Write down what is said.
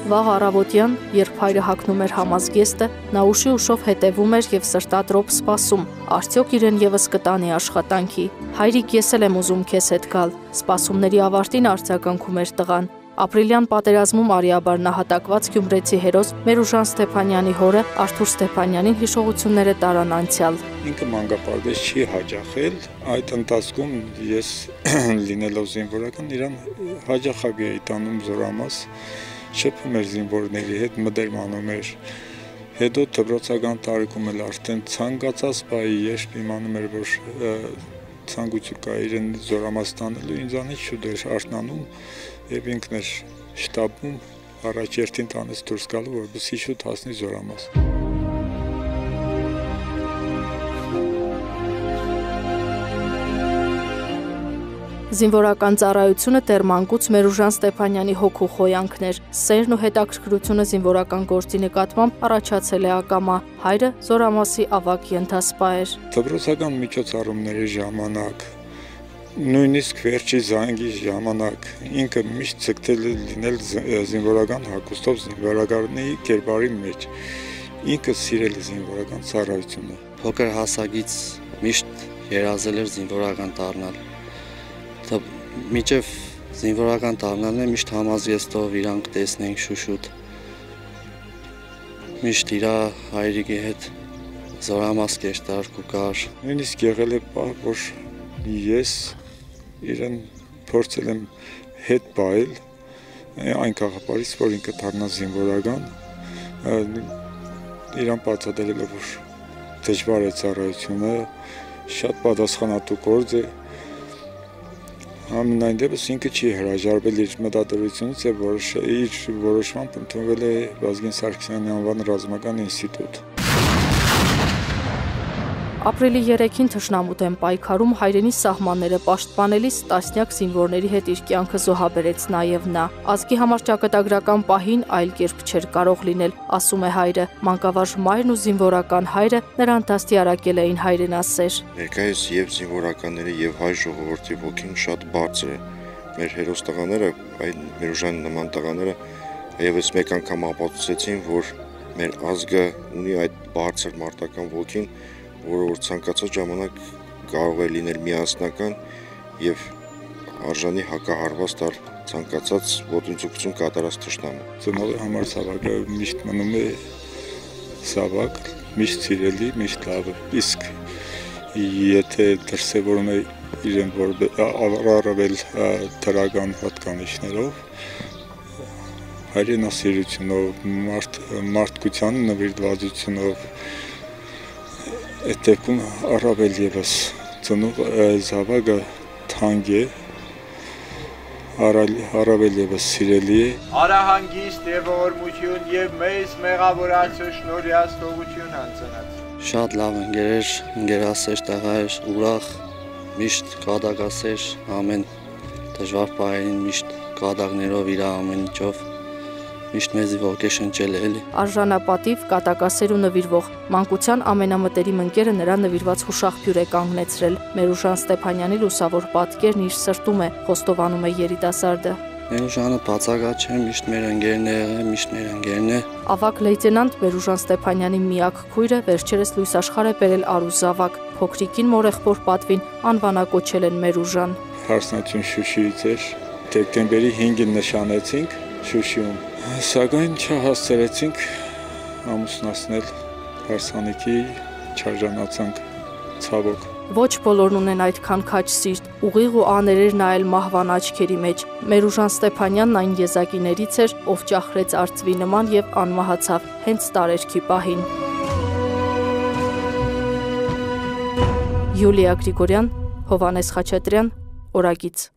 Վաղ առավոտյան, երբ հայրը հագնում էր համազգեստը, նա ուշի ուշով հետևում էր և սրտադրոպ սպասում, արդյոք իրեն ևս կտանի աշխատանքի։ Հայրիկ, ես էլ եմ ուզում քեզ հետ գալ։ Սպասումների ավարտին արձագանքում էր տղան։ Ապրիլյան պատերազմում արիաբար նահատակված գյումրեցի հերոս Մերուժան Ստեփանյանի հորը Արթուր Ստեփանյանին հիշողությունները տարան անցյալ։ Ինքը մանկապարտեզ չի հաճախել, այդ ընթացքում ես լինելով զինվորական իրան հաճախակ էի տանում զորամաս, շփում էր զինվորների հետ, մտերմանում էր։ Հետո դպրոցական տարիքում էլ արդեն ցանկացած բայի երբ իմանում էր, որ ցանկություն կա իրեն զորամաս տանելու, ինձանից շուտ էր արթնանում եւ ինքն էր շտաբում առաջերտին տանից դուրս գալու, որպեսզի շուտ հասնի զորամաս։ Զինվորական ծառայությունը դեռ մանկուց Մերուժան Ստեփանյանի հոգու խոյանքն էր։ Սերն ու հետաքրքրությունը զինվորական գործի նկատմամբ առաջացել է ակամա։ Հայրը զորամասի ավագ ենթասպա էր։ Դպրոցական միջոցառումների ժամանակ, նույնիսկ վերջի զանգի ժամանակ ինքը միշտ ցկտել է լինել զինվորական հագուստով զինվորականի կերպարի մեջ։ Ինքը սիրել է զինվորական ծառայությունը։ Փոքր հասակից միշտ երազել էր զինվորական դառնալ։ Միջև զինվորական դառնալն է միշտ համազգեստով իրանք տեսնենք շուշուտ։ Միշտ իր հայրիկի հետ զորամաս կերտար ու կար։ Նույնիսկ եղել է պահ, որ ես իրեն փորձել եմ հետ բայել այն կաղապարից, որ ինքը դառնա զինվորական, իրան բացատրելով, որ դժվար է ծառայությունը, շատ պատասխանատու գործ է։ Ամենայն դեպս ինքը չի հրաժարվել իր մտադրությունից եւ իր որոշմամբ ընդունվել է Վազգեն Սարգսյանի անվան ռազմական ինստիտուտ։ Ապրիլի 3-ին թշնամու դեմ պայքարում հայրենի սահմանները պաշտպանելիս տասնյակ զինվորների հետ իր կյանքը զոհաբերեց նաև նա։ Ազգի համար ճակատագրական պահին այլ կերպ չէր կարող լինել, ասում է հայրը։ Մանկավարժ մայրն ու զինվորական հայրը նրան դաստիարակել էին հայրենասեր։ Ներկայիս եւ զինվորականների եւ հայ ժողովրդի ոգին շատ բարձր է։ Մեր հերոս տղաները, այն Մերուժանի նման տղաները եւս մեկ անգամ ապացուցեցին, որ մեր ազգը ունի այդ բարձր մարտական ոգին, որը որ ցանկացած ժամանակ կարող է լինել միասնական եւ արժանի հակահարված տալ ցանկացած ոտնձգություն կատարած թշնամու։ Ծնողի համար ցավակը միշտ մնում է ցավակ, միշտ սիրելի, միշտ լավ։ Իսկ եթե դրսևորում է իրեն առավել դրական հատկանիշներով, հայրենասիրությունով, մարդկության նվիրվածությունով, այդ դեպքում առավել ևս ծնող զավակը թանկ է, առավել ևս սիրելի է։ Արահանգիստ եւ ողորմություն եւ մեծ մեղավորացու շնորհյալ թողություն հանձնած։ Շատ լավ ընկերասեր տղա էր, ուրախ, միշտ կատակասեր, ամեն դժվար պահերին միշտ կատակներով իր ամեն ինչով միշտ մեզի ոգեշնչել է էլի։ Արժանապատիվ, կատակասեր ու նվիրվող, մանկության ամենամտերիմ ընկերը նրա նվիրված հուշաղբյուր է կանգնեցրել։ Մերուժան Ստեփանյանի լուսավոր պատկերն իր սրտում է, խոստովանում է երիտասարդը։ Մերուժանը բացակա չէ, միշտ մեր ընկերն է եղել, միշտ մեր ընկերն է։ Ավագ լեյտենանտ Մերուժան Ստեփանյանի միակ քույրը վերջերս լույս աշխարհ է բերել Արուզ Զավակ։ Փոքրիկին մորեղբոր պատվին անվանակոչել են Մերուժան։ Հարսնություն Շուշիից էր, դեկտեմբերի 5-ին նշանեցինք Շուշիում, սակայն չհասցրեցինք ամուսնացնել հարսանիքի, չարժանացանք ցավոք։ Ոչ բոլորն ունեն այդքան քաջ սիրտ, ուղիղ ու աներեր նայել մահվան աչքերի մեջ։ Մերուժան Ստեփանյանն այն եզակիներից էր, ով ճախրեց արծվի նման եւ անմահացավ հենց տարերքի պահին։ Յուլիա Գրիգորյան, Հովհաննես Խաչատրյան, Օրագիծ։